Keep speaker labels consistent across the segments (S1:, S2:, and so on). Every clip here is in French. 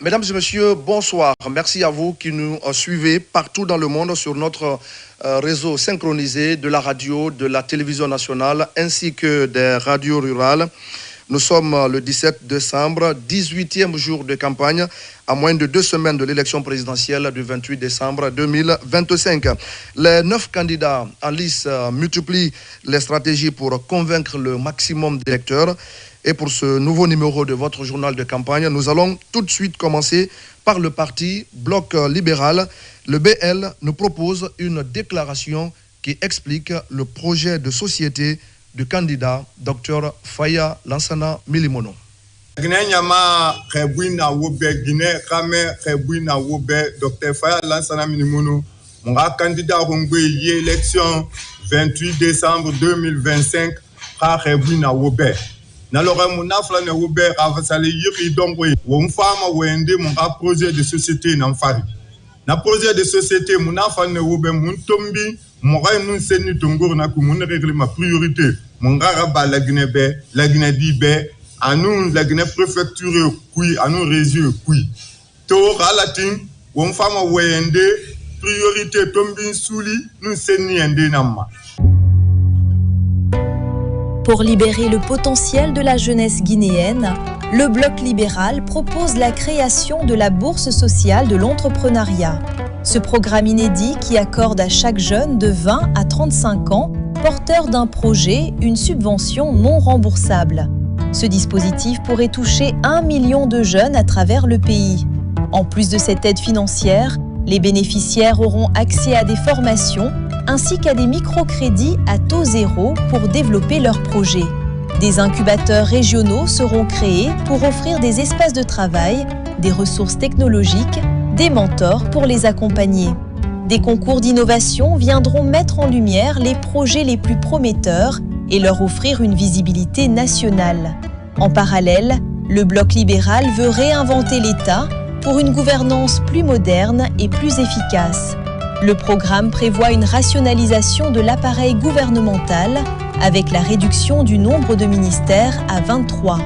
S1: Mesdames et messieurs, bonsoir. Merci à vous qui nous suivez partout dans le monde sur notre réseau synchronisé de la radio, de la télévision nationale ainsi que des radios rurales. Nous sommes le 17 décembre, 18e jour de campagne, à moins de 2 semaines de l'élection présidentielle du 28 décembre 2025. Les 9 candidats en lice multiplient les stratégies pour convaincre le maximum d'électeurs. Et pour ce nouveau numéro de votre journal de campagne, nous allons tout de suite commencer par le parti Bloc libéral. Le BL nous propose une déclaration qui explique le projet de société du candidat Dr Faya Lansana Milimono.
S2: Dr Faya Lansana Milimono, mon candidat à l'élection 28 décembre 2025 Nalora munafla ne Robert avasale yiri dongwe won fama wende mon projet de société n'amfari na projet de société munafa ne Robert mun tombi mon ray nun seni tongor na ku mun régler ma priorité mon garaba la Guinée dibe anu la Guinée préfecture kui anu région kui to relatin won fama wende priorité tombi souli nun seni ende namma.
S3: Pour libérer le potentiel de la jeunesse guinéenne, le Bloc libéral propose la création de la bourse sociale de l'entrepreneuriat. Ce programme inédit qui accorde à chaque jeune de 20 à 35 ans, porteur d'un projet, une subvention non remboursable. Ce dispositif pourrait toucher 1 million de jeunes à travers le pays. En plus de cette aide financière, les bénéficiaires auront accès à des formations ainsi qu'à des microcrédits à taux zéro pour développer leurs projets. Des incubateurs régionaux seront créés pour offrir des espaces de travail, des ressources technologiques, des mentors pour les accompagner. Des concours d'innovation viendront mettre en lumière les projets les plus prometteurs et leur offrir une visibilité nationale. En parallèle, le Bloc libéral veut réinventer l'État pour une gouvernance plus moderne et plus efficace. Le programme prévoit une rationalisation de l'appareil gouvernemental avec la réduction du nombre de ministères à 23.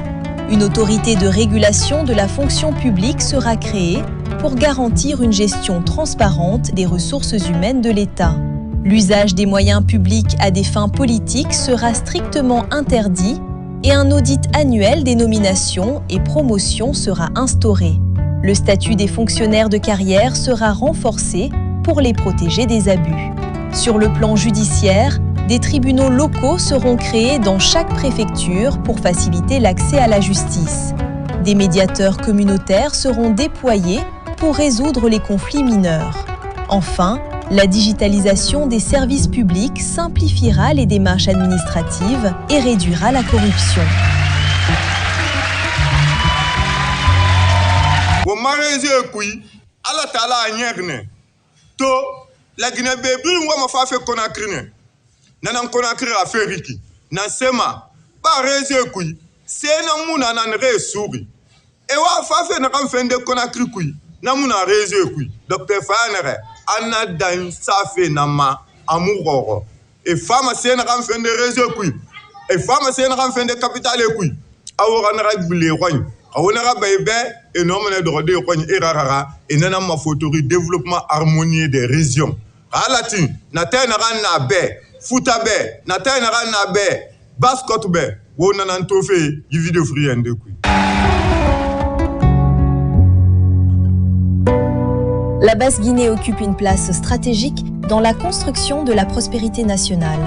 S3: Une autorité de régulation de la fonction publique sera créée pour garantir une gestion transparente des ressources humaines de l'État. L'usage des moyens publics à des fins politiques sera strictement interdit et un audit annuel des nominations et promotions sera instauré. Le statut des fonctionnaires de carrière sera renforcé pour les protéger des abus. Sur le plan judiciaire, des tribunaux locaux seront créés dans chaque préfecture pour faciliter l'accès à la justice. Des médiateurs communautaires seront déployés pour résoudre les conflits mineurs. Enfin, la digitalisation des services publics simplifiera les démarches administratives et réduira la corruption.
S2: To la Guinée bébé ngwa ma fa Conakry ne nanan Conakry Afrique na sema ba réseau kui c'est na muna nan resuri e wa fa na kan fende Conakry kui na muna réseau kui Dr Fanere ana dan safe na ma amuroro e fama c'est na kan fende réseau kui e fama c'est na kan fende capitale kui awora na ragbile rogne awona baïbe et non mais de rodé rogne erara et nana ma photorie développement harmonieux des régions alatin na tena na be futa be na tena na be basket be wona nan tofe yi vidéo free ende kui.
S3: La Basse-Guinée occupe une place stratégique dans la construction de la prospérité nationale.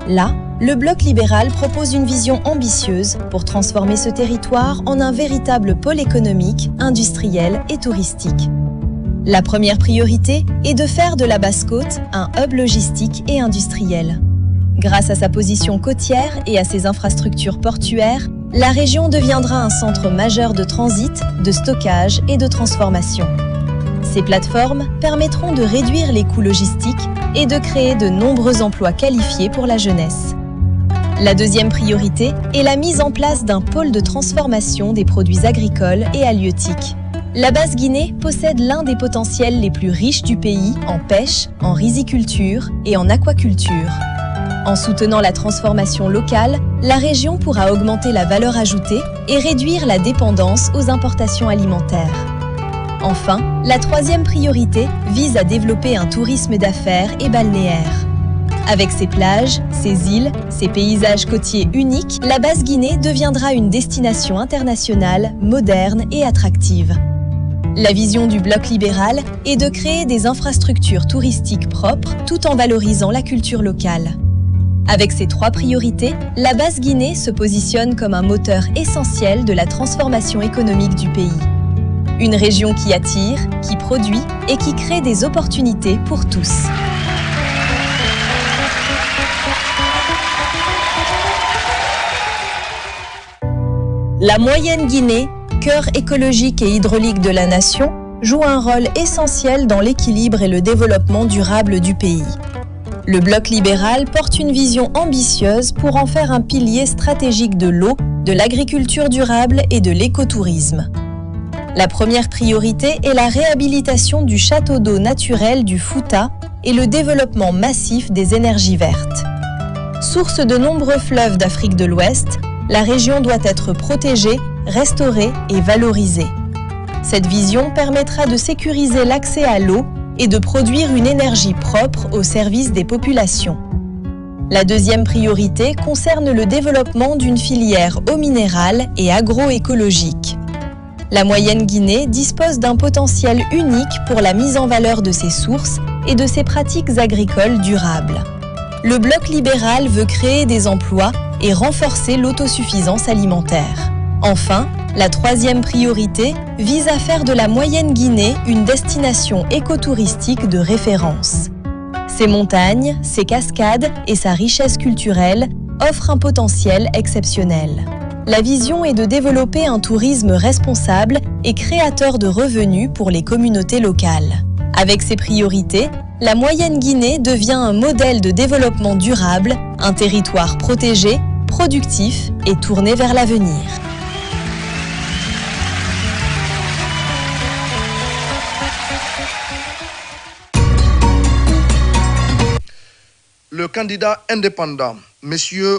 S3: Là, le Bloc libéral propose une vision ambitieuse pour transformer ce territoire en un véritable pôle économique, industriel et touristique. La première priorité est de faire de la Basse-Côte un hub logistique et industriel. Grâce à sa position côtière et à ses infrastructures portuaires, la région deviendra un centre majeur de transit, de stockage et de transformation. Ces plateformes permettront de réduire les coûts logistiques et de créer de nombreux emplois qualifiés pour la jeunesse. La deuxième priorité est la mise en place d'un pôle de transformation des produits agricoles et halieutiques. La Basse-Guinée possède l'un des potentiels les plus riches du pays en pêche, en riziculture et en aquaculture. En soutenant la transformation locale, la région pourra augmenter la valeur ajoutée et réduire la dépendance aux importations alimentaires. Enfin, la troisième priorité vise à développer un tourisme d'affaires et balnéaire. Avec ses plages, ses îles, ses paysages côtiers uniques, la Basse-Guinée deviendra une destination internationale, moderne et attractive. La vision du bloc libéral est de créer des infrastructures touristiques propres tout en valorisant la culture locale. Avec ces trois priorités, la Basse-Guinée se positionne comme un moteur essentiel de la transformation économique du pays. Une région qui attire, qui produit et qui crée des opportunités pour tous. La Moyenne Guinée, cœur écologique et hydraulique de la nation, joue un rôle essentiel dans l'équilibre et le développement durable du pays. Le bloc libéral porte une vision ambitieuse pour en faire un pilier stratégique de l'eau, de l'agriculture durable et de l'écotourisme. La première priorité est la réhabilitation du château d'eau naturel du Fouta et le développement massif des énergies vertes. Source de nombreux fleuves d'Afrique de l'Ouest, la région doit être protégée, restaurée et valorisée. Cette vision permettra de sécuriser l'accès à l'eau et de produire une énergie propre au service des populations. La deuxième priorité concerne le développement d'une filière eau minérale et agroécologique. La Moyenne Guinée dispose d'un potentiel unique pour la mise en valeur de ses sources et de ses pratiques agricoles durables. Le bloc libéral veut créer des emplois et renforcer l'autosuffisance alimentaire. Enfin, la troisième priorité vise à faire de la Moyenne Guinée une destination écotouristique de référence. Ses montagnes, ses cascades et sa richesse culturelle offrent un potentiel exceptionnel. La vision est de développer un tourisme responsable et créateur de revenus pour les communautés locales. Avec ces priorités, la Moyenne Guinée devient un modèle de développement durable, un territoire protégé, productif et tourné vers l'avenir.
S1: Le candidat indépendant, M.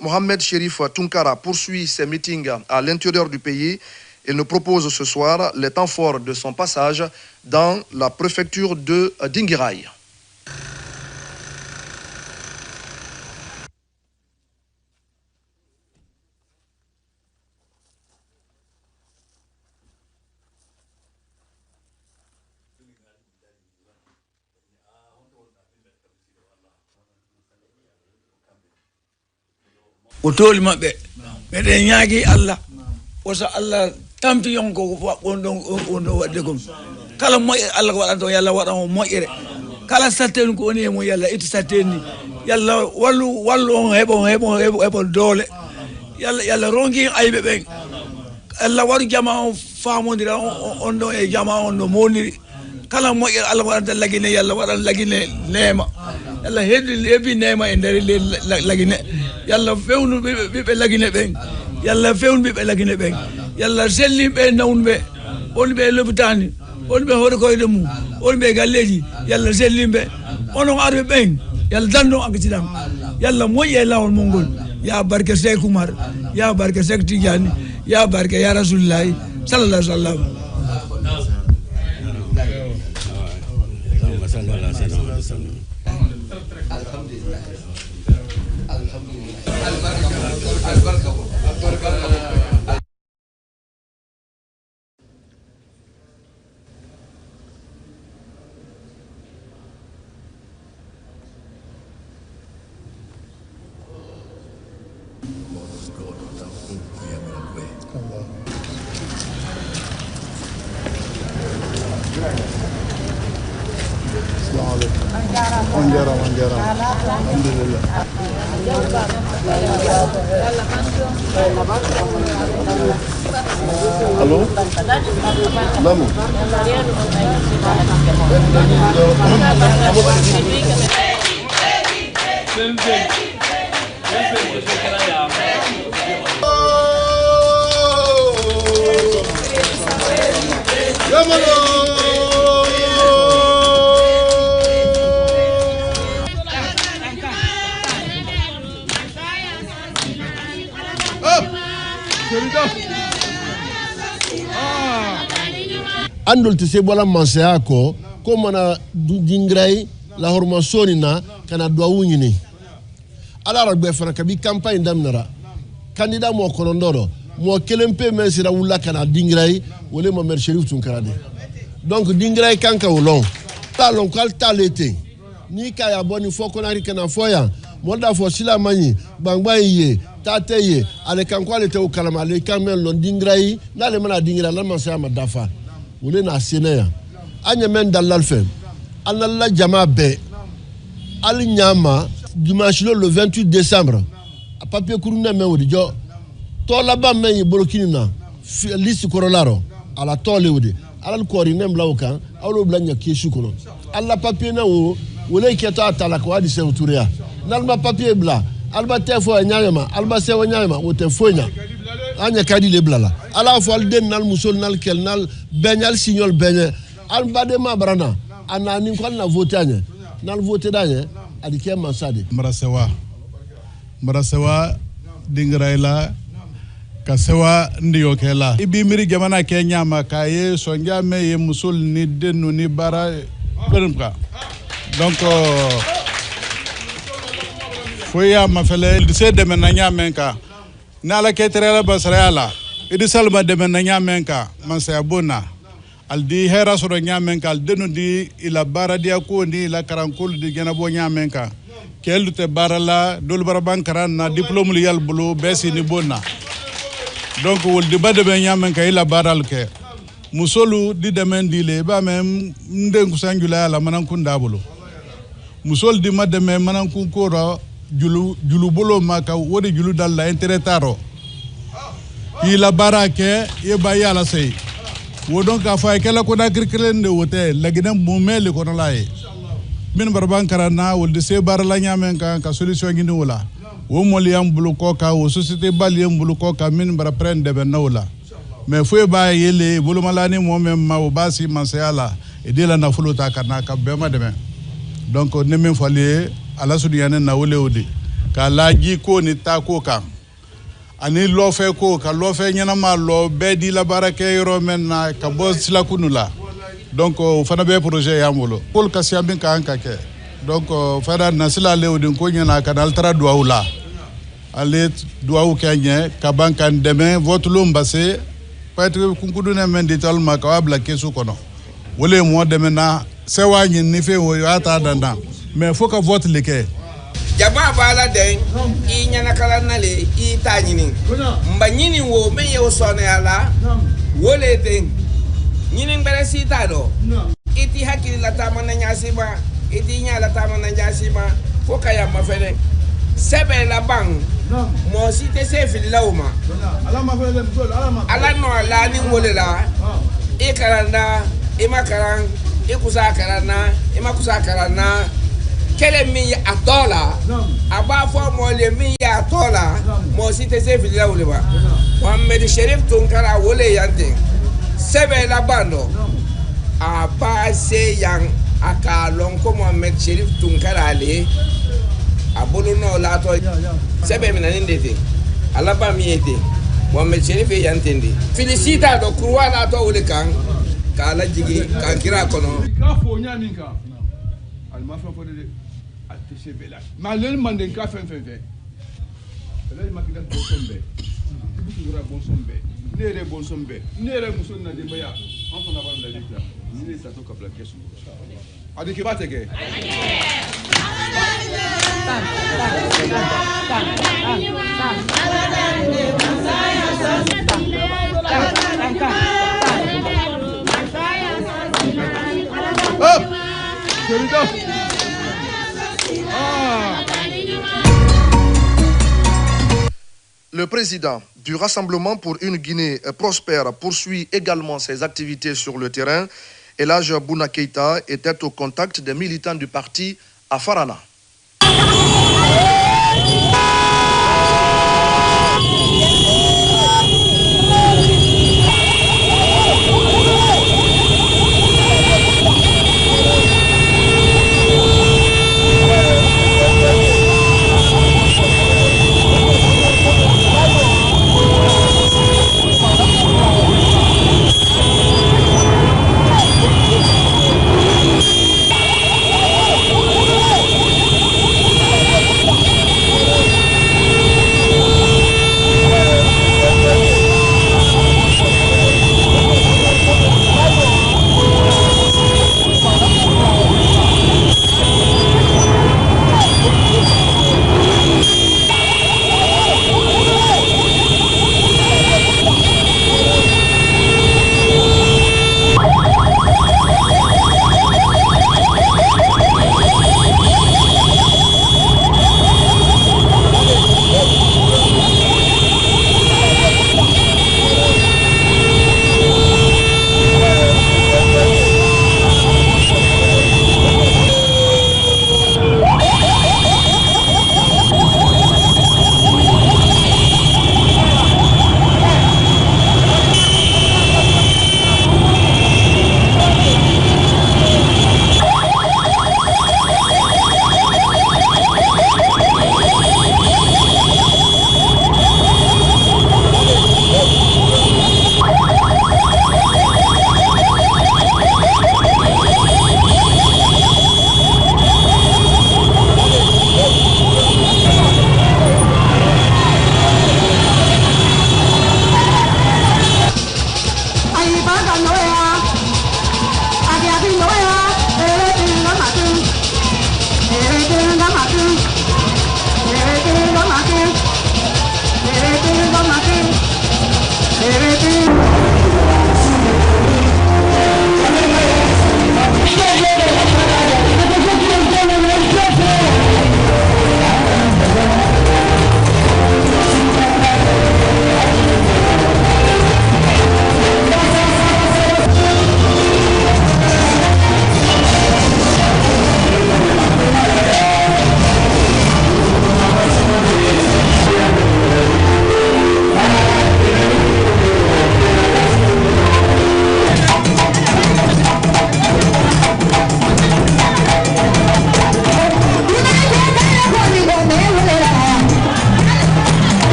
S1: Mohamed Cherif Tounkara, poursuit ses meetings à l'intérieur du pays. Il nous propose ce soir les temps forts de son passage dans la préfecture de Dinguiraye.
S4: o tooli maɓɓe meɗen ñaagui Allah oso Allah tampi on ko on ɗon wadde kom kala moƴƴere Allah ko waɗanta o yalla waɗan o moƴƴere kala satteni ko woni e mum yalla itti satteni yalla wallu on heɓon doole yalla ronki ayɓe ɓen Allah waɗu jama on famodira on ɗon e jama on no mowdiri kala moƴƴere Allah waɗanta lagine yalla waɗan lagine neema yalla heɓi neema e nder lagine yalla fewnu ɓiɓɓe lagine ɓen yalla fewnu ɓiɓɓe lagine ɓen yalla selliɓe nawnuɓe woni ɓe lobitani woni ɓe hoore koyɗe mum woni ɓe galleji yalla sellimɓe onon arɓe ɓen yalla dando accident yalla moƴƴi e lawol mongol ya barke Seck Oumar ya barke Seck Tidiane ya barke ya Rasulullahi sallallahu alaihi wasallam.
S1: Allô? Vamos.
S5: andol te se bola mansaya ko mana dingray la hormonsoni na kana do wunyini ala rabbe fana kabi campagne damnara candidat mo kolondoro mo kelempe mesira wula kana dingray wole mo mer Cherif Tunkarade donc dingray kanka wolon talon kal talete ni kaya boni foko na rikana foya moda fo sila mani bangba ye tateye ale kanko ale te ukalama ale kamel lon dingray na le mana dingra la mansaya madafa wole na senaya anya men dalal fem analla jama be al nyama dimanche le 28 décembre a papier kuruna men wodi jo to la ba men yi bolokini na liste korolaro ala to le wodi alal kori nem lawkan awlo blanya kesu kono alla papier na wo wole keta atala ko adi se uturia nalma papier bla alba tefo nyama alba se nyama wote fonya anya kadi le blala ala fo al den nal musol nal kel nal benyal signol benye alba de ma brana anani ko na voter anya nal voter danye adike mansade marasewa dingraila kasewa ndiyo kela ibi miri jamana Kenya makaye sonja me ye musul ni denu ni bara benka donc foya mafele dise de menanya menka nala ketrela basrala idi salma de menanya menka mansa bona aldi hera soro nyamenka al denu di ila bara dia ko ni la karankul di gena bo nyamenka kelu te barala dol baraban karan diplôme li yal bulu besi ni bona donc wol di bade be nyamenka ila baral ke musolu di demen di le ba mem ndengu sangula la manan kun dabulu musol di mademe manan kun kora julu bolo maka wodi julu dal la intérêt ila barake e bayala sey wodon ka fa kala ko da kirkirende wote lagina mumele ko laye min barban karana wolde se bar la nyamen ka solution ngini wala wo moliam bulu ko ka wo société baliem bulu ko ka min bar prendre be nawla mais fo ba yele bulu malani mo mem ma wo basi mansala e de la na fuluta kana ka be ma deme donc ne min fali ala sudiyane na wole odi ka laji ko ni ta ko ka ani lo fe ko ka lo fe nyana ma lo be di la barake yoro men na ka boss la kunula donc fana be projet yamolo pol ka siambin ka anka ke donc fada nasila le odin ko nyana ka dal tra douaula ale douau kenye ka bankan demain votre lombase peut-être kunkudu ne men di talma ka wabla kesu kono wole mo demena sewa nyin ni fe wo ata danda mais faut que vote leke
S6: jama bala den I nyana kala nale I tanyini mba nyini wo me yo sone ala wole den nyini mbere sita do iti hakili la tamana nyasima iti nya la tamana nyasima foka ya mafele sebe la bang mo site se fili lauma ala no ala ni wole la e karanda e makaran e kusa karana e makusa karana kele mi atola aba fo mo le mi atola mo site se fili wole ba Mohamed Cherif Tunkara wole yante sebe la bando aba se yang aka lonko Mohamed Cherif Tunkara ale abolo no la to sebe mi naninde te alaba mi ete Mohamed Cherif yante ndi felicita do kurwa la to wole kan kala jigi kan kira kono
S7: ka fo nyami ka alma fo de atcbla malen manden ka fen ele makida bon sombe bukura bon sombe nere bon sombe nere muso na de baya on fona ba la lita ni les sato ka plaquer sur adi ki batege
S1: Le président du Rassemblement pour une Guinée prospère poursuit également ses activités sur le terrain. Elhadj Bouna Keïta était au contact des militants du parti à Farana.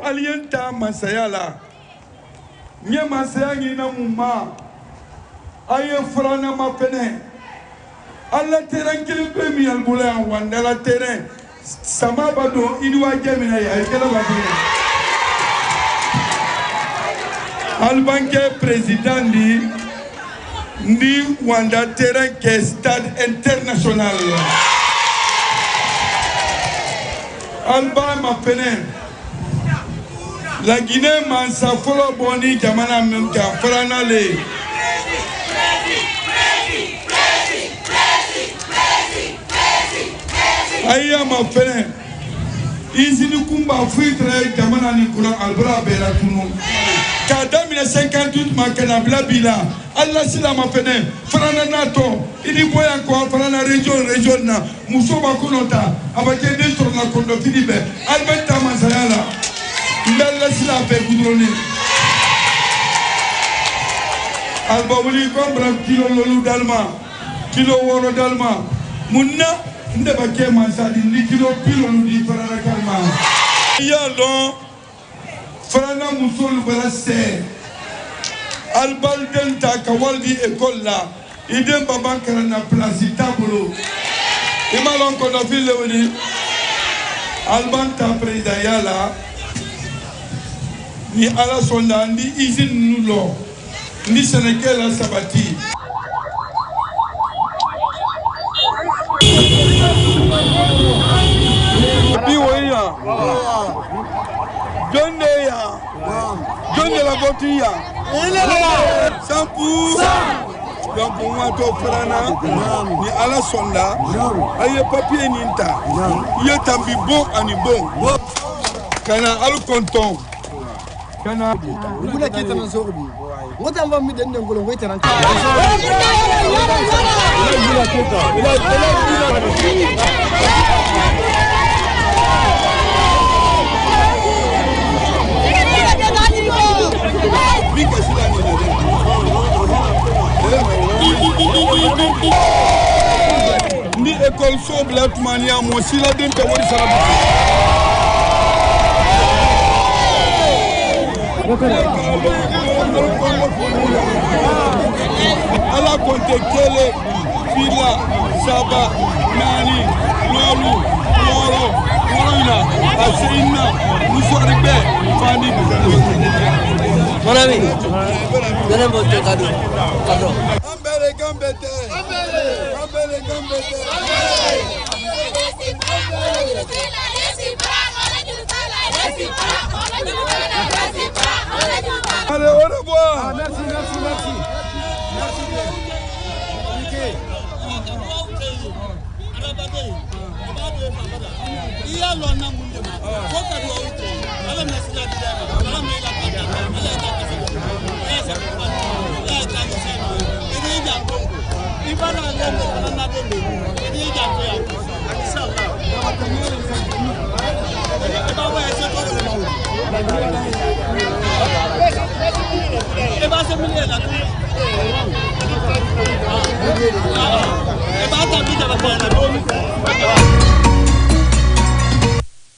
S7: alienta masayala nye masayangi na muma aye frana mapene alla terrain kilpe mi albula wanda la terrain sama bado idwa jamina ya kala badina albanke président ndi wanda terrain ke stade international alba mapene la Guinée mansa folo boni jamana memka frana le aya mapene izini kumba fuitre jamana ni kuna albra bela tunu kada 1958 makana blabila alla sila mapene frana nato idi boya ko frana region na musoba kunota abake destro na kondo fidibe albenta masayala ndalla sila pe gudroni albawuli kombra kilo lolu dalma kilo woro dalma munna ndeba ke masadi ni kilo kilo di frana kalma ya lo frana musol bala se albal delta kawaldi école la idem baba karana place tabolo imalon ko do fille woni albanta président yala ni ala sonda ndi usine nulo ni Sénégal la sabati biwoya Donne la botilla. Sampu. Donc moi to frana ni ala sonda aye papier ninta. Ye tambi bon ani bon. Kana al konton. Kana
S8: ngula kita na zorbi. Ngota mba mi dende ngolo weta na.
S7: Ni école so black mania mo sila den te wori sala ala konte kele fila saba nani lolu loro lorina asina musoribe fani
S8: Monami, dene bote kado.
S7: Ambele gambete. Ambele gambete. Allez, au revoir.
S8: Merci.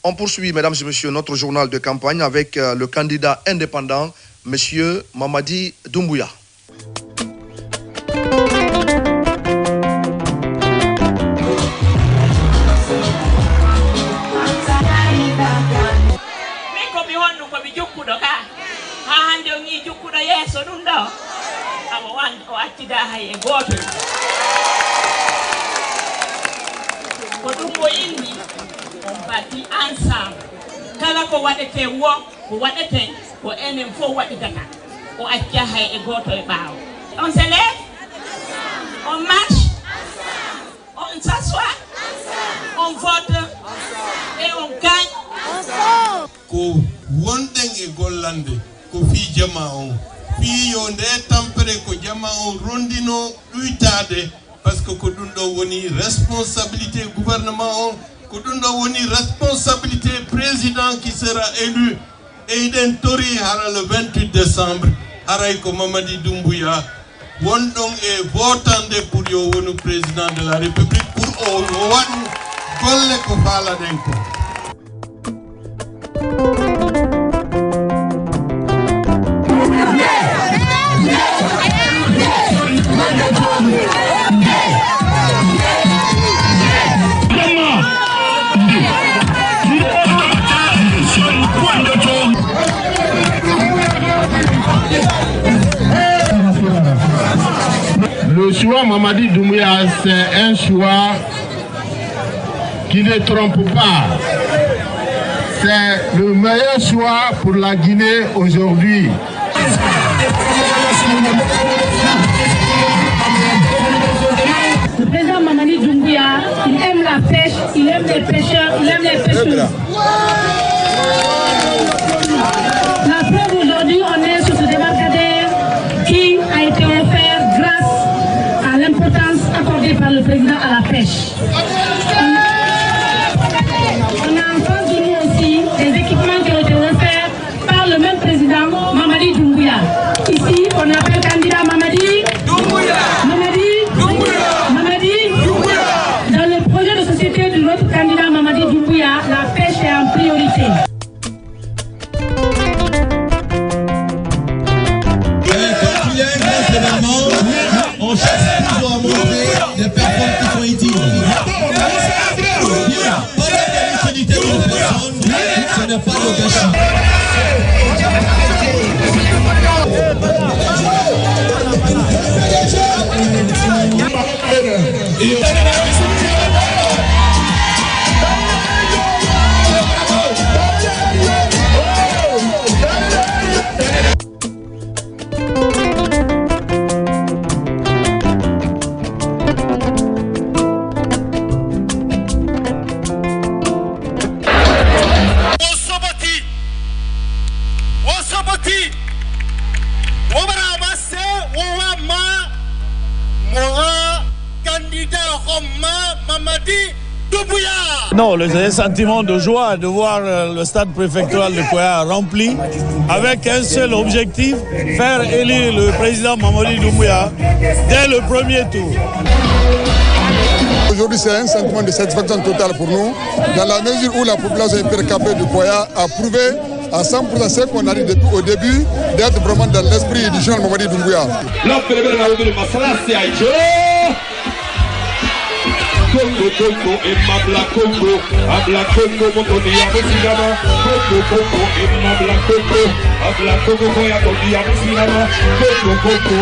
S1: On poursuit, mesdames et messieurs, notre journal de campagne avec le candidat indépendant, monsieur Mamadi Doumbouya.
S9: Parti ensemble kala ko wadete wo ko wadete ko enen fo waditata ko acca hay e goto e baaw on se lève on marche on s'assoit on vote et on gagne
S2: ko wonden e gollande ko fi jama on fi yo nde tampere ko jama on rondino ɗuytade parce que ko ɗum ɗo woni responsabilité gouvernement on ko ɗum ɗo woni responsabilité président qui sera élu e iɗen tori hara le 28 décembre haray ko Mamadi Doumbouya wonɗon e votande pour yo wonu président de la république pour o waɗu golle ko faalaɗen ko
S10: choix Mamadi Doumbouya, c'est un choix qui ne trompe pas. C'est le meilleur choix pour la Guinée aujourd'hui.
S11: Le président Mamadi Doumbouya, il aime la pêche, il aime les pêcheurs, il aime les pêcheuses. La preuve aujourd'hui, on est sur ce débarcadère qui a été offert grâce à l'importance accordée par le président à la pêche. On a en face de nous aussi des équipements qui ont été offerts par le même président Mamadi Doumbouya. Ici, on appelle candidat Mamadi Doumbouya. Mamadi Doumbouya. Mamadi Doumbouya. Dans le projet de société de notre candidat Mamadi Doumbouya, la pêche est en priorité.
S12: On cherche toujours à montrer des personnes qui sont indignes. Pas la qualité de personne, ce n'est pas le gâchis.
S13: Non, le sentiment de joie de voir le stade préfectoral de Koya rempli avec un seul objectif, faire élire le président Mamadi Doumbouya dès le premier tour.
S14: Aujourd'hui, c'est un sentiment de satisfaction totale pour nous, dans la mesure où la population hypercapée de Koya a prouvé à 100% ce qu'on a dit depuis au début, d'être vraiment dans l'esprit du général Mamadi Doumbouya.
S15: Coco Coco et Mabla Coco, Abla Coco, Motoni Yabosinama, Coco Coco et Mabla Coco, Abla Coco, Motoni Yabosinama, Coco Coco.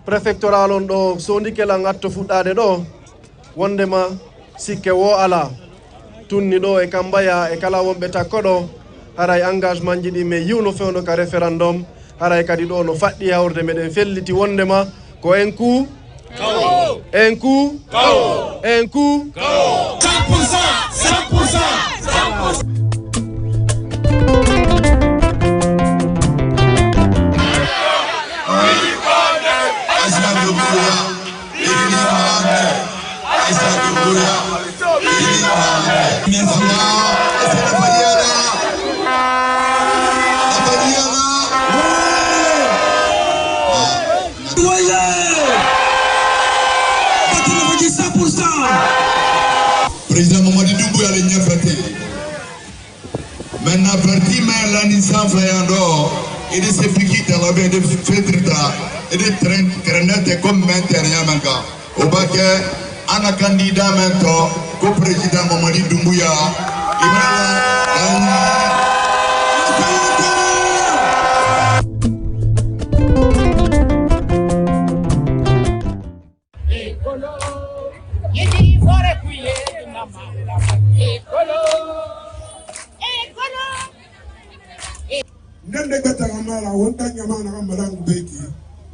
S1: Préfectoral on ɗo sondikela gatto fuɗɗade ɗo wondema sikke wo ala tunni ɗo e kambaya e kala wonɓe takko ɗo haray engagement ji ɗi me yiwno fewno ka référendum haray kadi ɗo no faɗɗi hawrde meɗen felliti wondema ko un coup un coup un coup 100%.
S12: Président Mamadi Doumbouya le nyafate. Maintenant parti mais la nisan flayando et de se piquer dans la baie de Fétrita et de traîner comme maintenant manka. Au baquet, un candidat maintenant co président Mamadi Doumbouya.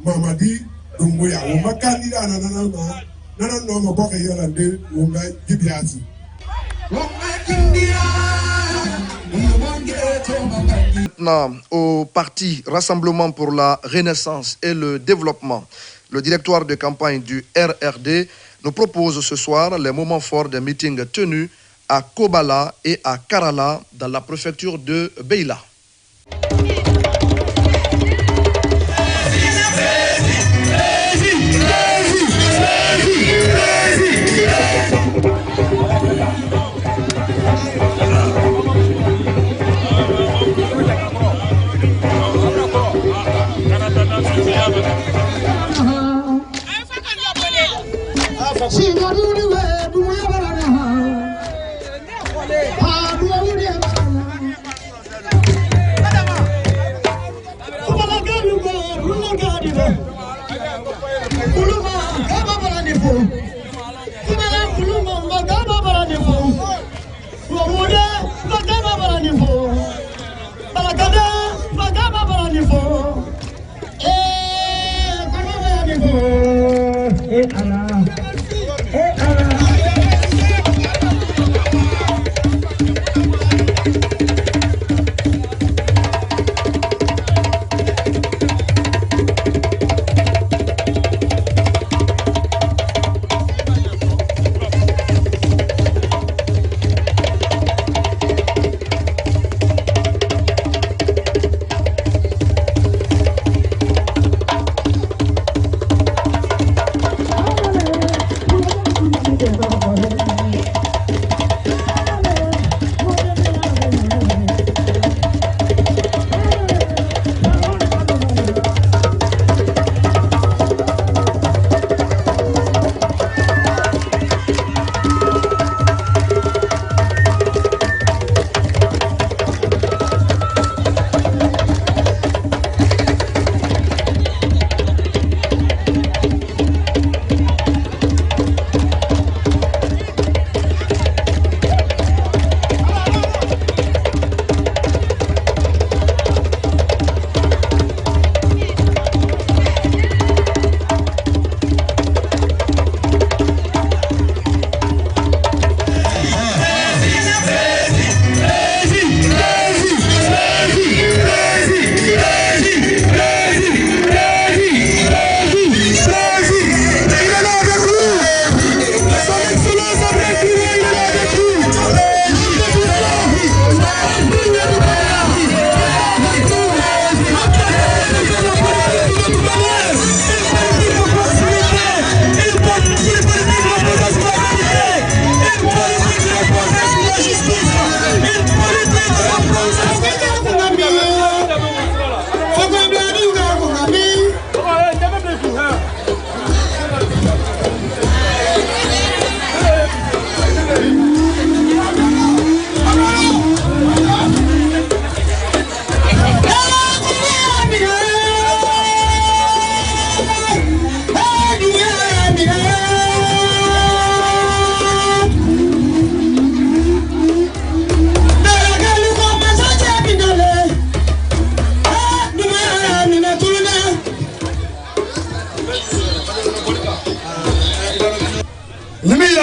S14: Mamadi Doumbouya, on va candidat à
S1: Maintenant, au parti Rassemblement pour la Renaissance et le Développement, le directoire de campagne du RRD nous propose ce soir les moments forts des meetings tenus à Kobala et à Karala dans la préfecture de Beila.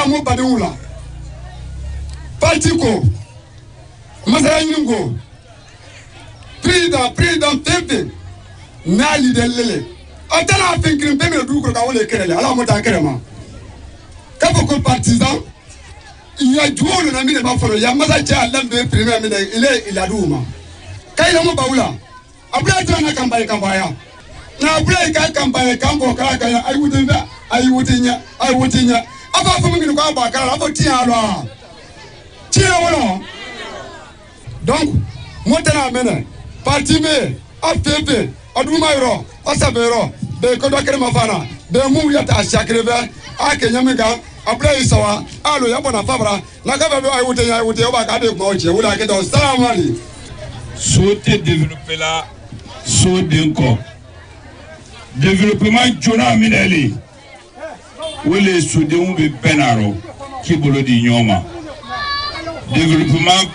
S14: mo badewula partiko masayingo president tempe nali delele atala finkrim peme du ko ka wole kerele ala mo ta kerema ka ko partisan ya juolo na mine ba foro ya masa cha lambe premier mine ile iladuma kai na mo bawula abula ta na kambaye na abula ka kambaye kambo kala kala ai wutinya aba fu mingin ko ba kala abo tialo wala donc motana mena parti me APP aduma yoro asabero be ko do kerema fana be mu yata asakrebe akenya mega après isawa alo ya bona fabra na ka be ai wutinya ba ka de ko che wala ke do salam ali
S16: souhaiter développer la Sodenko développement jona mineli wele Sodenko be benaro ki bolo di nyoma développement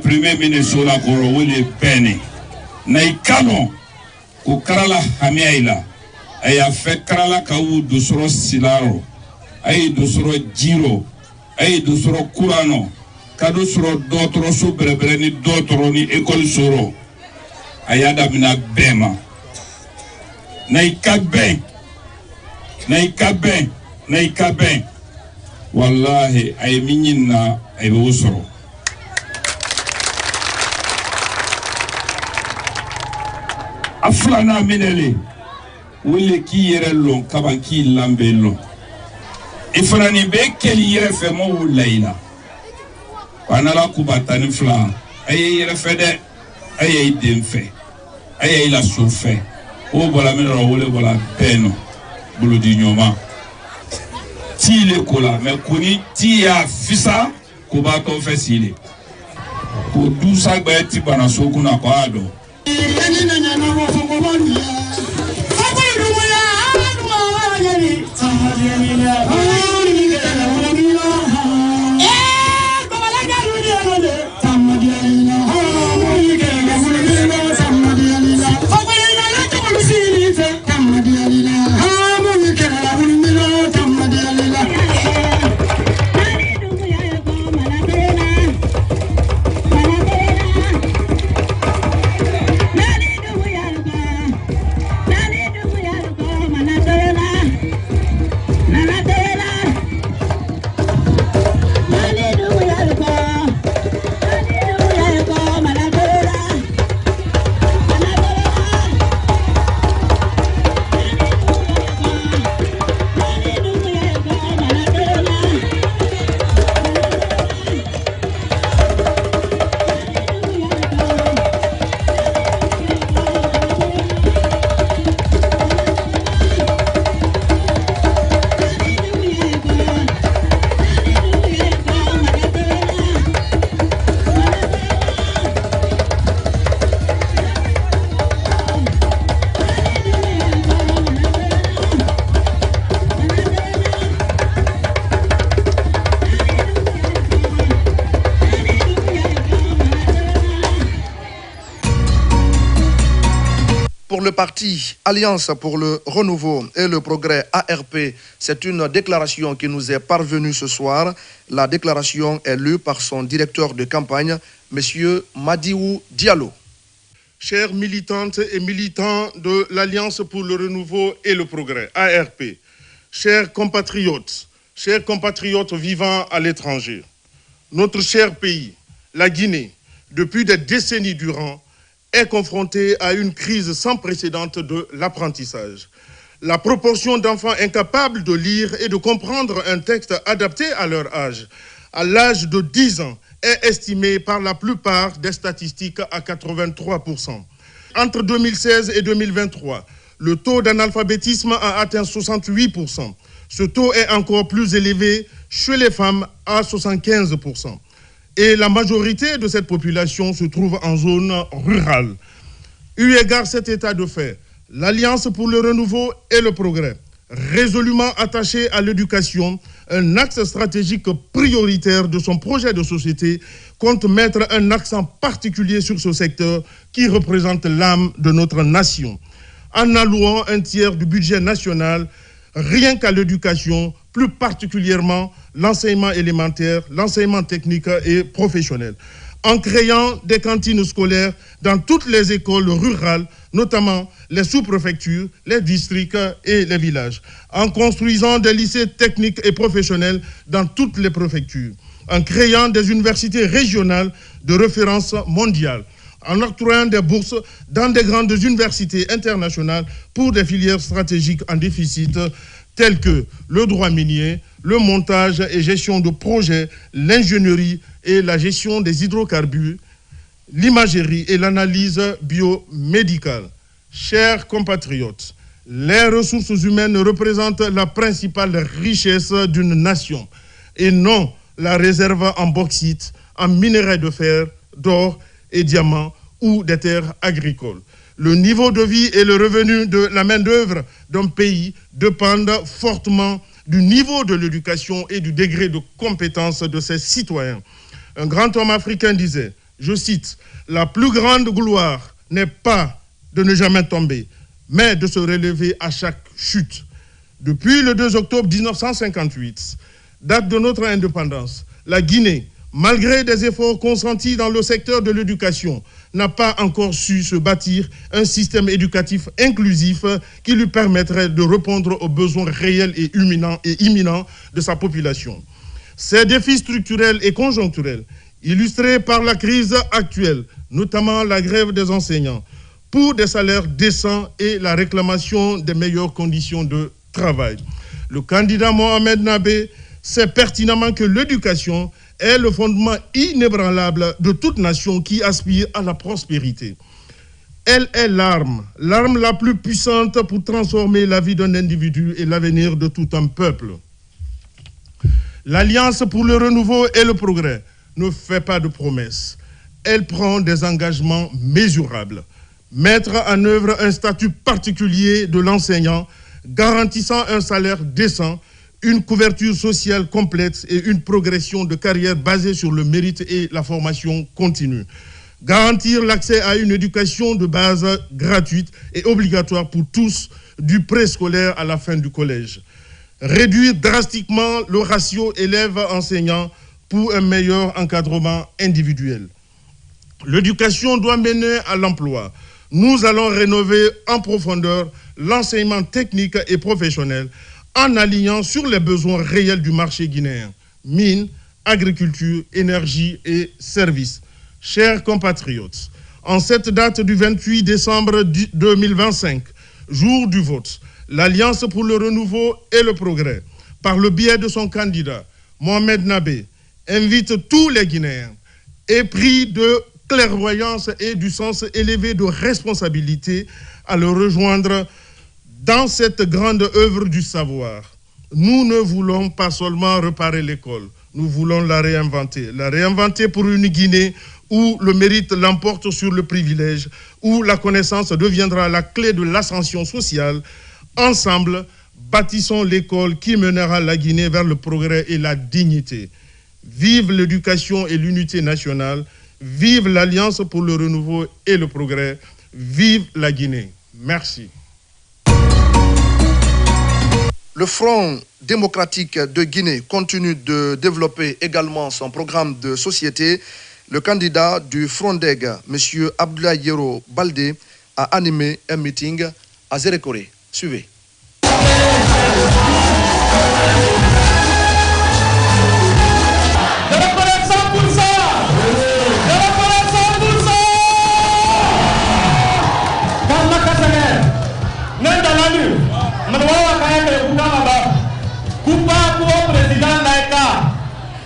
S16: premier Minnesota koro wele bene na ikano ko karala hamiaila aya fe karala ka wu dosoro silaro ay dosoro jiro ay dosoro kurano kado soro dotoro so berebere ni dotoro ni école soro ayada mina bema na ikaben wallahi ay minyina ay wosoro aflana minele wole ki yere lon kaban ki lambe lon ifrani be keli yere fe mo wulaila wanala kubatani fla aye yere fe de aye demfe aye la souffre o bola mi ro wole bola beno bulu di nyoma ti le kola mais koni ti ya fisa ko ba to fe sile ko du sa gba ti bana so kuna ko ado
S1: Pour le parti Alliance pour le Renouveau et le Progrès ARP, c'est une déclaration qui nous est parvenue ce soir. La déclaration est lue par son directeur de campagne, M. Madiou Diallo.
S17: Chères militantes et militants de l'Alliance pour le Renouveau et le Progrès, ARP, chers compatriotes vivant à l'étranger, notre cher pays, la Guinée, depuis des décennies durant, est confronté à une crise sans précédent de l'apprentissage. La proportion d'enfants incapables de lire et de comprendre un texte adapté à leur âge, à l'âge de 10 ans, est estimée par la plupart des statistiques à 83%. Entre 2016 et 2023, le taux d'analphabétisme a atteint 68%. Ce taux est encore plus élevé chez les femmes à 75%. Et la majorité de cette population se trouve en zone rurale. Eu égard à cet état de fait, l'Alliance pour le Renouveau et le Progrès, résolument attachée à l'éducation, un axe stratégique prioritaire de son projet de société, compte mettre un accent particulier sur ce secteur qui représente l'âme de notre nation. En allouant un tiers du budget national rien qu'à l'éducation, plus particulièrement l'enseignement élémentaire, l'enseignement technique et professionnel. En créant des cantines scolaires dans toutes les écoles rurales, notamment les sous-préfectures, les districts et les villages. En construisant des lycées techniques et professionnels dans toutes les préfectures. En créant des universités régionales de référence mondiale. En octroyant des bourses dans des grandes universités internationales pour des filières stratégiques en déficit telles que le droit minier, le montage et gestion de projets, l'ingénierie et la gestion des hydrocarbures, l'imagerie et l'analyse biomédicale. Chers compatriotes, les ressources humaines représentent la principale richesse d'une nation et non la réserve en bauxite, en minerais de fer, d'or et diamants ou des terres agricoles. Le niveau de vie et le revenu de la main-d'œuvre d'un pays dépendent fortement du niveau de l'éducation et du degré de compétence de ses citoyens. Un grand homme africain disait, je cite, « La plus grande gloire n'est pas de ne jamais tomber, mais de se relever à chaque chute. » Depuis le 2 octobre 1958, date de notre indépendance, la Guinée, malgré des efforts consentis dans le secteur de l'éducation, n'a pas encore su se bâtir un système éducatif inclusif qui lui permettrait de répondre aux besoins réels et imminents de sa population. Ces défis structurels et conjoncturels, illustrés par la crise actuelle, notamment la grève des enseignants, pour des salaires décents et la réclamation des meilleures conditions de travail. Le candidat Mohamed Nabé sait pertinemment que l'éducation est le fondement inébranlable de toute nation qui aspire à la prospérité. Elle est l'arme la plus puissante pour transformer la vie d'un individu et l'avenir de tout un peuple. L'Alliance pour le renouveau et le progrès ne fait pas de promesses. Elle prend des engagements mesurables. Mettre en œuvre un statut particulier de l'enseignant, garantissant un salaire décent, une couverture sociale complète et une progression de carrière basée sur le mérite et la formation continue. Garantir l'accès à une éducation de base gratuite et obligatoire pour tous, du préscolaire à la fin du collège. Réduire drastiquement le ratio élèves-enseignants pour un meilleur encadrement individuel. L'éducation doit mener à l'emploi. Nous allons rénover en profondeur l'enseignement technique et professionnel en alignant sur les besoins réels du marché guinéen. Mines, agriculture, énergie et services. Chers compatriotes, en cette date du 28 décembre 2025, jour du vote, l'Alliance pour le renouveau et le progrès, par le biais de son candidat, Mohamed Nabé, invite tous les Guinéens, épris de clairvoyance et du sens élevé de responsabilité, à le rejoindre dans cette grande œuvre du savoir. Nous ne voulons pas seulement réparer l'école, nous voulons la réinventer pour une Guinée où le mérite l'emporte sur le privilège, où la connaissance deviendra la clé de l'ascension sociale. Ensemble, bâtissons l'école qui mènera la Guinée vers le progrès et la dignité. Vive l'éducation et l'unité nationale, vive l'Alliance pour le renouveau et le progrès, vive la Guinée. Merci.
S1: Le Front démocratique de Guinée continue de développer également son programme de société. Le candidat du Frondeg, M. Abdoulaye Yero Baldé, a animé un meeting à Zérékoré. Suivez.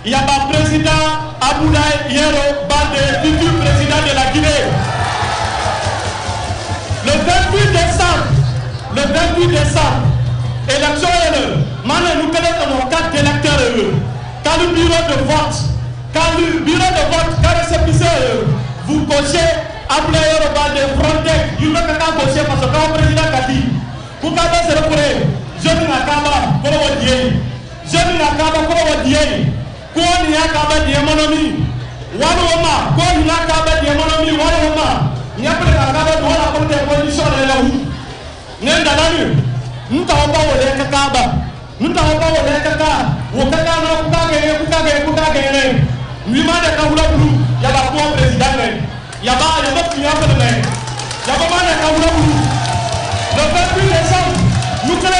S18: Il y a pas président Abdoulaye Yero Baldé, futur président de la Guinée. Le 28 décembre, élection est l'heure. Maintenant, nous connaissons 4 électeurs. Quand le bureau de vote, quand le récépissé, vous cochez Abdoulaye Yero Baldé, Frontex, il veut que quand cocher parce que quand le président a dit, vous pouvez se reprendre, je ne n'ai qu'à pas, pour vous dire. Je ne n'ai qu'à pas, pour vous dire. Koni akaba di ekonomi waloma koni akaba di ekonomi waloma nyapele akaba do la pour des conditions de la route nenda nani nta oba wole kakaba nta oba wole kaka wokaka no kukage ne mwimane kawula bulu ya ba ko president ne ya ba fiya ko ne ya ba mane kawula bulu le 28 décembre nous créons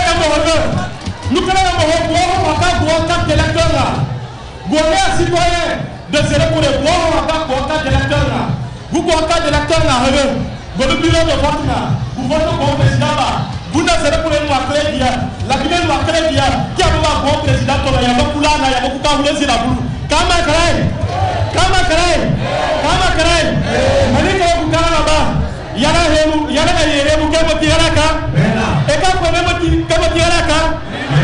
S18: un carte d'électeur là. Gouvernement citoyen de Zérékoré, vous carte d'électeur là. Vous carte d'électeur là, vous bureau de vote là. Vous votez pour le président là. Vous n'avez Zérékoré nous a créé bien. La Guinée nous a créé bien. Qui a besoin de bon président là? Il y a beaucoup là, il y a beaucoup de gens qui la boule. Kama Karaï. Allez quand vous allez là-bas. Il y a un qui est là. Et quand vous avez dit que vous êtes là,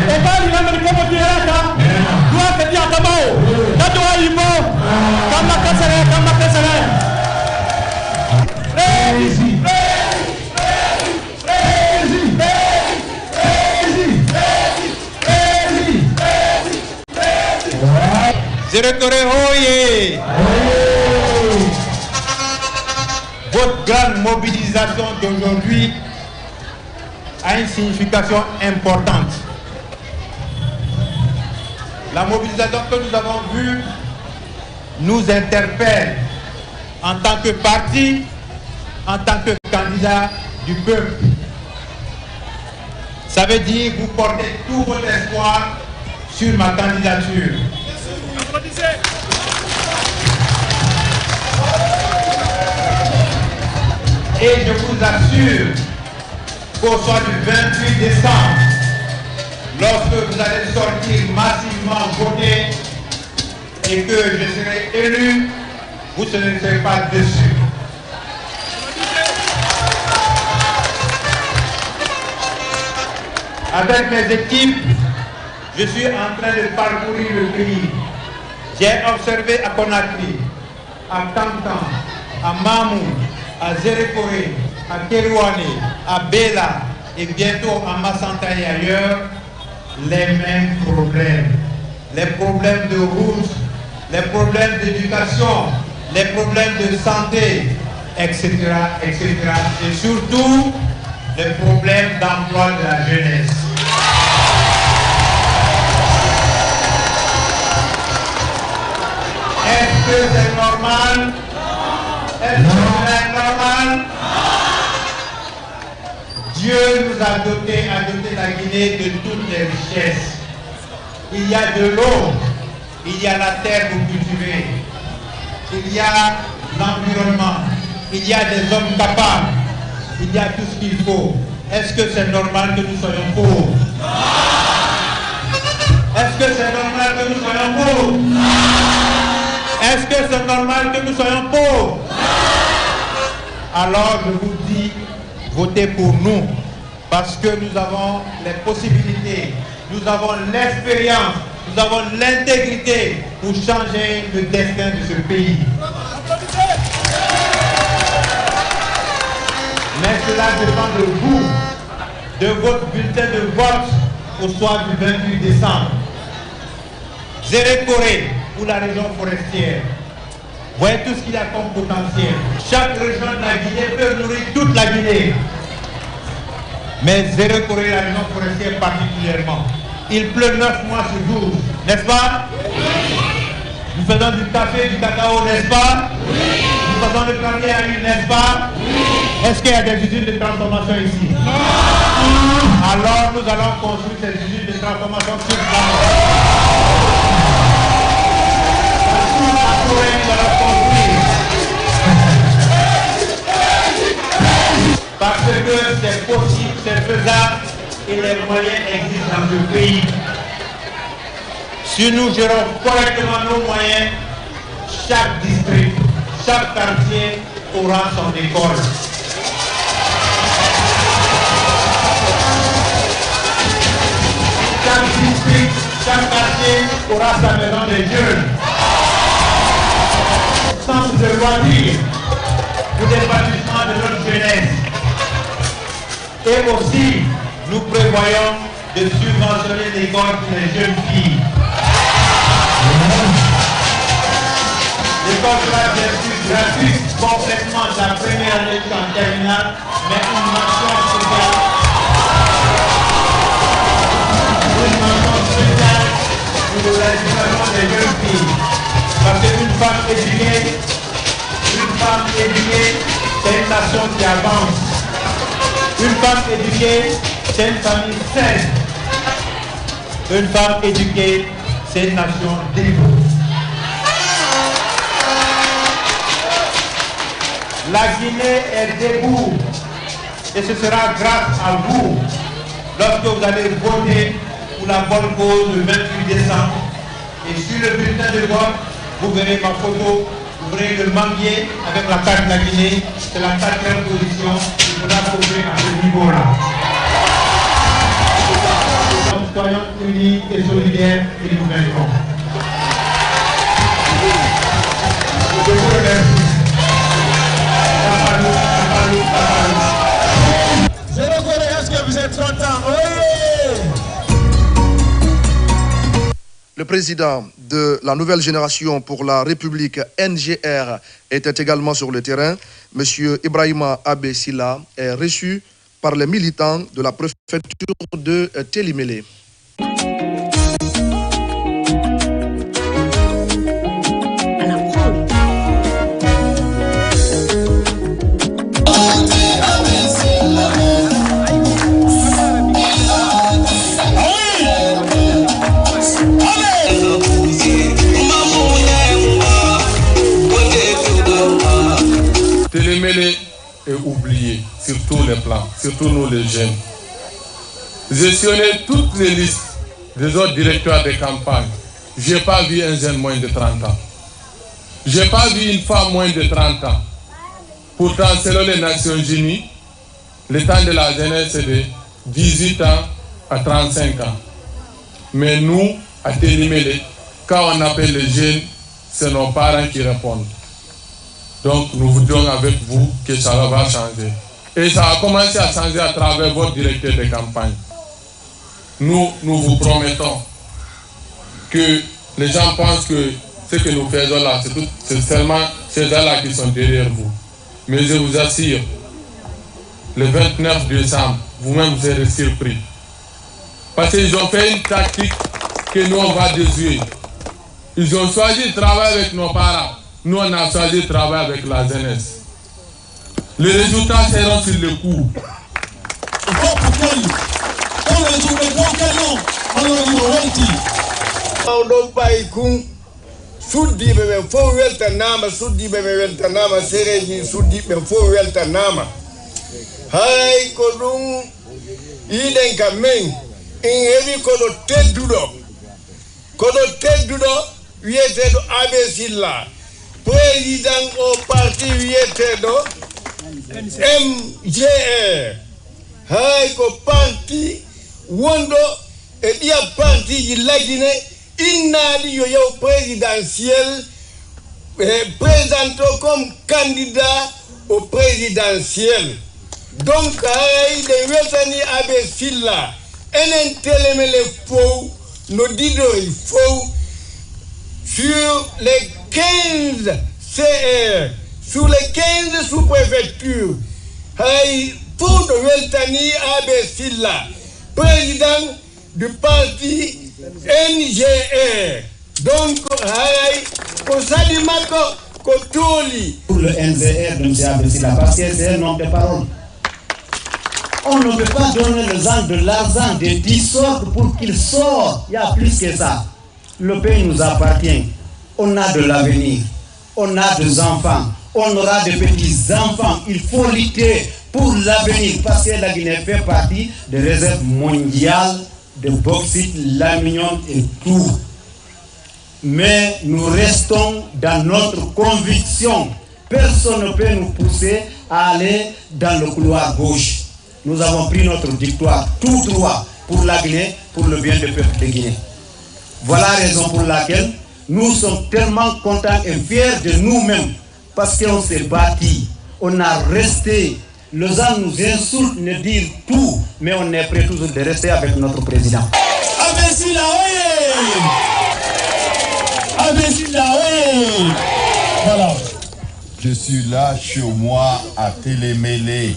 S18: et quand il a dit que vous êtes là, doit te dire à ta mort. Là, tu as eu mort. Kama Kasere.
S19: Zérékoré, oyez! Votre grande mobilisation d'aujourd'hui a une signification importante. La mobilisation que nous avons vue nous interpelle en tant que parti, en tant que candidat du peuple. Ça veut dire que vous portez tout votre espoir sur ma candidature. Et je vous assure qu'au soir du 28 décembre, lorsque vous allez sortir massivement voter et que je serai élu, vous ne serez pas déçus. Avec mes équipes, Je suis en train de parcourir le pays. J'ai observé à Conakry, à Kankan, à Mamou, à Zérékoré, à Kérouané, à Bela et bientôt à Massanta et ailleurs, les mêmes problèmes. Les problèmes de route, les problèmes d'éducation, les problèmes de santé, etc., etc. Et surtout, les problèmes d'emploi de la jeunesse. Est-ce que c'est normal? Est-ce que c'est normal? Dieu nous a doté la Guinée de toutes les richesses. Il y a de l'eau, il y a la terre pour cultiver, il y a l'environnement, il y a des hommes capables, il y a tout ce qu'il faut. Est-ce que c'est normal que nous soyons pauvres? Est-ce que c'est normal que nous soyons pauvres? Est-ce que c'est normal que nous soyons pauvres? Alors je vous dis, votez pour nous, parce que nous avons les possibilités, nous avons l'expérience, nous avons l'intégrité pour changer le destin de ce pays. Mais cela dépend de vous, de votre bulletin de vote au soir du 28 décembre. Zérékoré ou la région forestière. Voyez tout ce qu'il y a comme potentiel. Chaque région de la Guinée peut nourrir toute la Guinée. Mais Zérékoré, la région forestière particulièrement. Il pleut 9 mois sur 12, n'est-ce pas? Nous faisons du café, du cacao, n'est-ce pas? Nous faisons le café à l'huile, n'est-ce pas? Est-ce qu'il y a des usines de transformation ici? Alors nous allons construire ces usines de transformation sur la forêt, nous allons construire. Parce que c'est possible, c'est faisable et les moyens existent dans ce pays. Si nous gérons correctement nos moyens, chaque district, chaque quartier aura son école. Chaque district, chaque quartier aura sa maison des jeunes. Centre de loisirs pour des bâtiments de notre jeunesse. Et aussi, nous prévoyons de subventionner l'école pour les jeunes filles. L'école sera bien sûr gratuite complètement de la première année jusqu'en terminale, mais une mention spéciale. Une mention spéciale pour l'éducation des jeunes filles. Parce qu'une femme éduquée, c'est une nation qui avance. Une femme éduquée, c'est une famille saine. Une femme éduquée, c'est une nation libre. La Guinée est debout et ce sera grâce à vous lorsque vous allez voter pour la bonne cause le 28 décembre. Et sur le bulletin de vote, vous verrez ma photo, vous verrez le manguier avec la carte de la Guinée, c'est la 4e position, il faudra poser à ce niveau-là. Soyons unis et solidaires et nous vaincrons. Je vous remercie.
S18: Est-ce que vous êtes content? Oui!
S1: Le président de la nouvelle génération pour la République NGR était également sur le terrain. Monsieur Ibrahima Abe Silla est reçu par les militants de la préfecture de Télimélé.
S20: Télémélé est oublié sur tous les plans, surtout nous les jeunes. Gestionner toutes les listes des autres directeurs de campagne. Je n'ai pas vu un jeune moins de 30 ans. Je n'ai pas vu une femme moins de 30 ans. Pourtant, selon les Nations Unies, le temps de la jeunesse est de 18 ans à 35 ans. Mais nous, à Télémélé, quand on appelle les jeunes, c'est nos parents qui répondent. Donc nous voudrions avec vous que ça va changer. Et ça a commencé à changer à travers votre directeur de campagne. Nous vous promettons que les gens pensent que ce que nous faisons là, c'est seulement ces gens-là qui sont derrière vous. Mais je vous assure, le 29 décembre, vous-même vous serez surpris. Parce qu'ils ont fait une tactique que nous on va déjouer. Ils ont choisi de travailler avec nos parents. Nous on a choisi de travailler avec la jeunesse. Les résultats seront sur le coup.
S21: Suddiɓe ɓen fof weltanama suddiɓe ɓe weltanama séréji suddiɓe ɓen fof weltanama hay ko ɗum yiɗen kam min in heewi koɗo tedduɗo wiyeteɗo Abbé Sylla président o parti wiyeteɗo MGR hay ko parti wonɗo e ɗiya partiji laggine innaɗi yo yew présidentiel présente comme candidat au présidentiel. Donc hay ɗe weltani Abbé Sylla enen Télémélé fof no ɗiɗori fof sur les 15 CR, sur les 15 sous-préfectures hay fof no weltani Abbé Sylla président du parti NGR. Donc,
S22: pour le NGR de M. Abbé Sylla, parce que c'est un homme de parole. On ne peut pas donner aux gens de l'argent, des 10 sortes pour qu'ils sortent. Il y a plus que ça. Le pays nous appartient. On a de l'avenir. On a des enfants. On aura des petits-enfants. Il faut lutter pour l'avenir parce que la Guinée fait partie des réserves mondiales de bauxite, l'aluminium et tout. Mais nous restons dans notre conviction. Personne ne peut nous pousser à aller dans le couloir gauche. Nous avons pris notre victoire tout droit pour la Guinée, pour le bien du peuple de Guinée. Voilà la raison pour laquelle nous sommes tellement contents et fiers de nous-mêmes parce qu'on s'est bâti, on a resté. Les gens nous insultent, nous disent tout, mais on est prêt toujours de rester avec notre président.
S18: Abbé Sylla, oui! Abbé Sylla, oui! Voilà.
S12: Je suis là chez moi à Télémélé.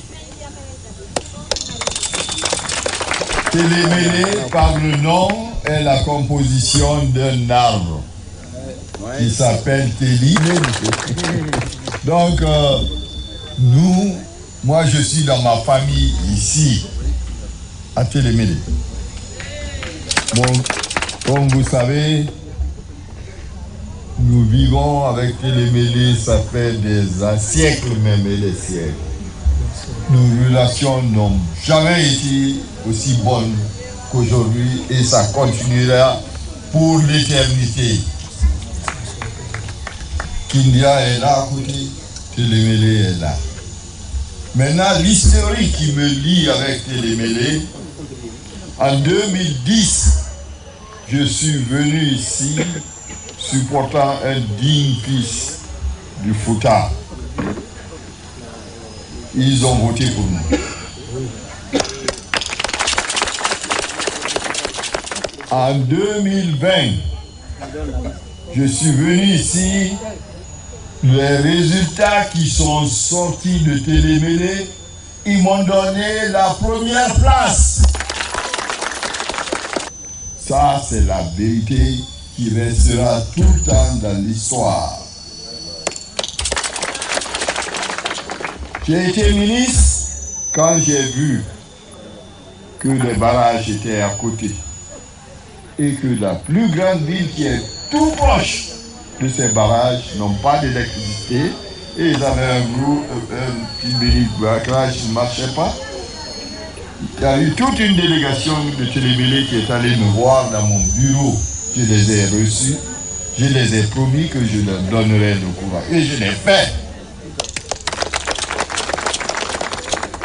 S12: Télémélé, par le nom, est la composition d'un arbre qui s'appelle Télémélé. Donc, moi je suis dans ma famille ici, à Télémélé. Bon, comme vous savez, nous vivons avec Télémélé, ça fait des siècles même et des siècles. Nos relations n'ont jamais été aussi bonnes qu'aujourd'hui et ça continuera pour l'éternité. Kindia est là à côté, Télémélé est là. Maintenant, l'historique qui me lie avec Télémélé, en 2010, je suis venu ici supportant un digne fils du Fouta. Ils ont voté pour nous. En 2020, je suis venu ici. Les résultats qui sont sortis de Télémélé, ils m'ont donné la première place. Ça, c'est la vérité qui restera tout le temps dans l'histoire. J'ai été ministre quand j'ai vu que les barrages étaient à côté et que la plus grande ville qui est tout proche de ces barrages n'ont pas d'électricité et ils avaient un petit barrage qui ne marchait pas. Il y a eu toute une délégation de Télémélé qui est allée me voir dans mon bureau. Je les ai reçus, je les ai promis que je leur donnerais le courant et je l'ai fait.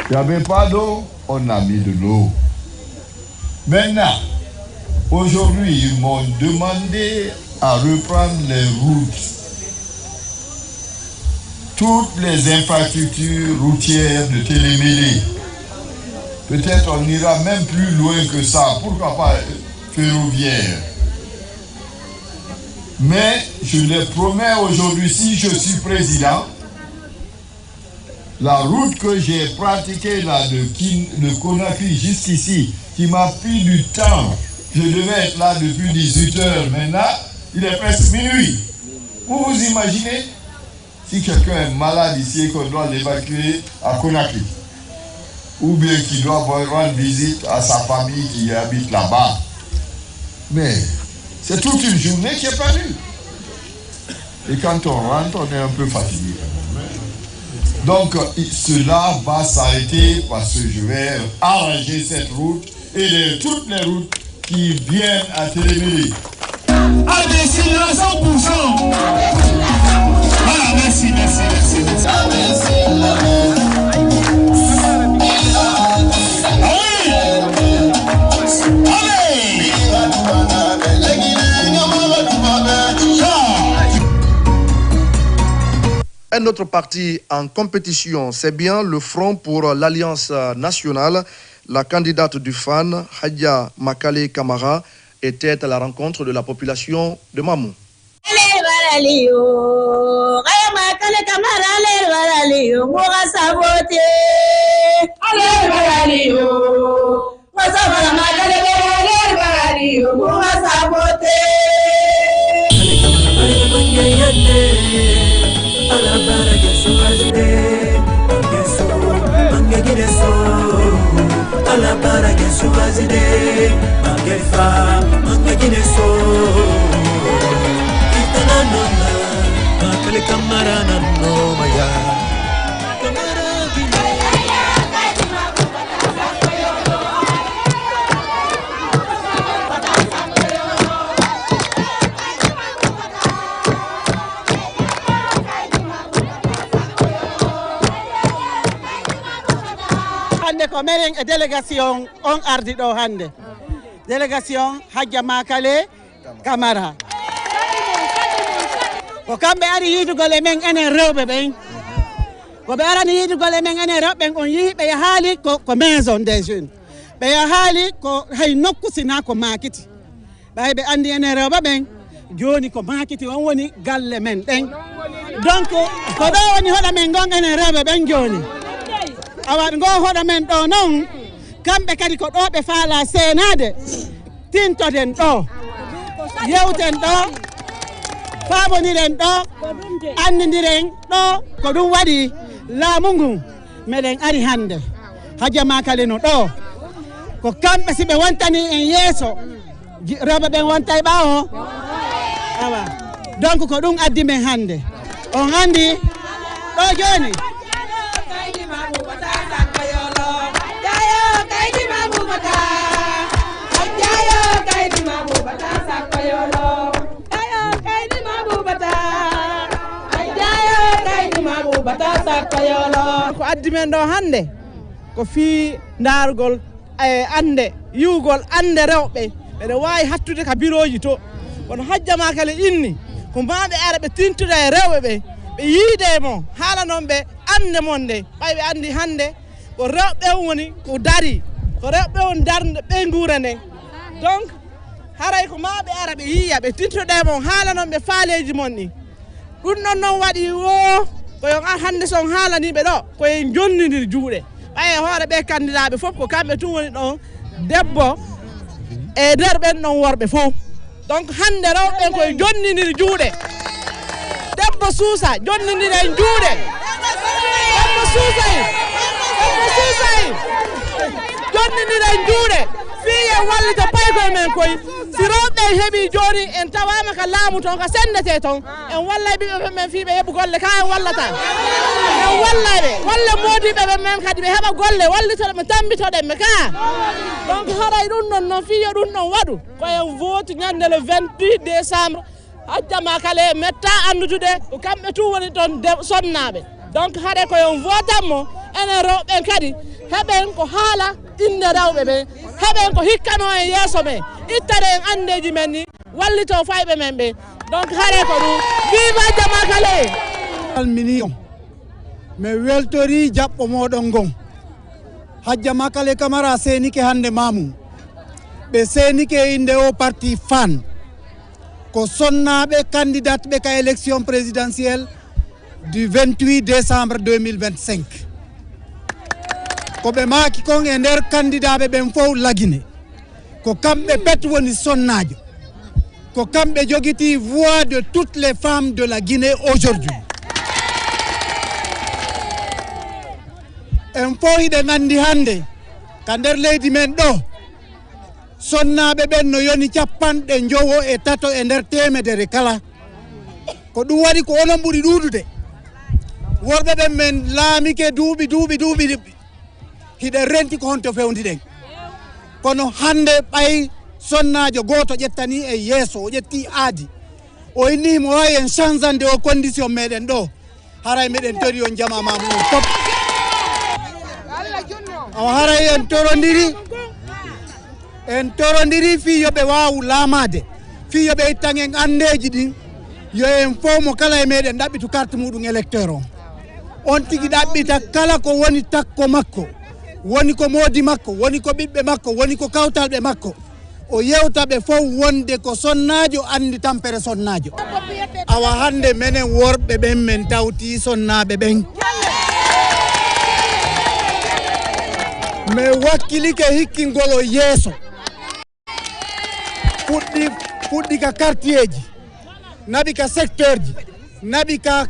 S12: Il n'y avait pas d'eau, on a mis de l'eau. Maintenant, Aujourd'hui, ils m'ont demandé à reprendre les routes. Toutes les infrastructures routières de Télémélé. Peut-être on ira même plus loin que ça. Pourquoi pas ferroviaire? Mais je les promets aujourd'hui, si je suis président, la route que j'ai pratiquée là de Conakry jusqu'ici, qui m'a pris du temps, je devais être là depuis 18 h. Maintenant, il est presque minuit. Vous vous imaginez si quelqu'un est malade ici et qu'on doit l'évacuer à Conakry, ou bien qu'il doit rendre visite à sa famille qui habite là-bas. Mais c'est toute une journée qui est perdue. Et quand on rentre, on est un peu fatigué. Donc cela va s'arrêter parce que je vais arranger cette route et toutes les routes qui viennent à Télémélé.
S18: À destination 100%. Voilà, merci.
S1: Un autre parti en compétition, c'est bien le Front pour l'Alliance nationale. La candidate du FAN, Hadja Makale Kamara, était à la rencontre de la population de Mamou.
S3: ko meren e délégation on ardi ɗo hande délégation Hadja Makale Kamara ko kamɓe ari yidugol e men enen rewɓe ɓen ko ɓe arani yidugol e men enen rewɓe ɓen on yii ɓe haali ko maison des jeunes ɓe haali ko hay nokku sina ko makiti ɓay ɓe andi enen rewɓe ɓen joni ko makiti on woni galle men ɗen donc ko ɗo woni hoɗa men gon enen rewɓe ɓen joni awa ngo hoɗa men ɗo noon kamɓe kadi ko ɗo ɓe faala seenade tintoden ɗo yewten ɗo faaboniren ɗo andidiren ɗo ko ɗum waɗi laamu ngu meɗen ari hande Hadja Makale no ɗo ko kamɓe si ɓe wontani en yeeso rewɓe ɓen wonta e ɓaawo awa donc ko ɗum addi men hande on andi ɗo joni ko addi men ɗo hande ko fi dargol ande yiwgol ande rewɓe ɓeɗe wawi hattude ka biroji to kono Hadja Makale inni ko maɓe ara ɓe tintude e rewɓe ɓe ɓe yiide mo haala noon ɓe ande mon nde ɓay ɓe andi hande ko rewɓe woni ko dari ko rewɓe on darde ɓe guura nden donc haray ko maɓe ara ɓe yiya ɓe tintude mon haala noon ɓe faaleji mon ɗi ɗum noon waɗi o koyon ar hande son haalaniɓe ɗo koyen jonnidir juuɗe ɓaye hoore ɓe candidat fof ko kamɓe tun woni ɗon debbo e nder ɓen ɗon worɓe fof donc hande rewɓe koye jonnidir juuɗe debbo suusa jonniniren juuɗe debbo suusay jonniniren juuɗe fiye wallita paykoye men koye si rewɓe heeɓi joni en tawama ka laamu toon ka sendete toon en wallay ɓiɓɓe men fiiɓe heeɓa golle ka en wallata en wallayɓe walle modiɓe ɓe men kadi ɓe heeɓa golle wallitoɗeɓe tambitoɗenɓe ka donc haray ɗum noon fiye ɗum ɗon waɗu koyen vote ñande le 28 décembre Hadja Makale metta andutude ko kamɓe tun woni toon sonnaɓe donc haɗe koyen votanmo enen rewɓe kadi heɓen ko haala inde rawɓe ɓe heɓen ko hikkano e yeeso ɓe ittare en andeji men ni wallito fayɓe men ɓe donc hare ko ɗum viva Jamakale
S4: almini mi weltori jaɓɓo moɗon gon Hajja Makale Camara senike hande mamum ɓe senike inde o parti fan ko sonnaɓe candidate ɓe ka élection présidentielle du 28 décembre 2025 ko ɓe maki kon e nder candidat ɓen fof lagine ko kamɓe pet woni sonnajo ko kamɓe jogiti voix de toutes les femmes de la Guinée aujourd'hui en fof hiɗen andi hande ka nder leydi men ɗo sonnaɓe ɓen no yoni 53 e nder temedere kala ko ɗum waɗi ko onon ɓuuri ɗuɗude worɓe ɓen men laamike duuɓi hiɗen renti ko honto fewdiɗen kono hande ɓay sonnajo goto ƴettani e yeeso o ƴetti aadi o inni mo wawi en changeande o condition meɗen ɗo haray meɗen tori on jamama mum fop awa haray en torodiri fi yoɓe wawu laamade fi yoɓe ittan en andeji ɗin yo en fof mo kala e meɗen ɗaɓɓitu carte muɗum électeur on tigui ɗaɓɓita kala ko woni takko makko woni ko moodi makko woni ko ɓiɓɓe makko woni ko kawtalɓe makko o yewta ɓe fof wonde ko sonnajo andi tampere sonnajo awa hande menen worɓe ɓen men tawti sonnaɓe ɓen mi wakkilike hikkingol o yeeso puɗɗi ka quartier ji naɓi ka secteur ji naɓi ka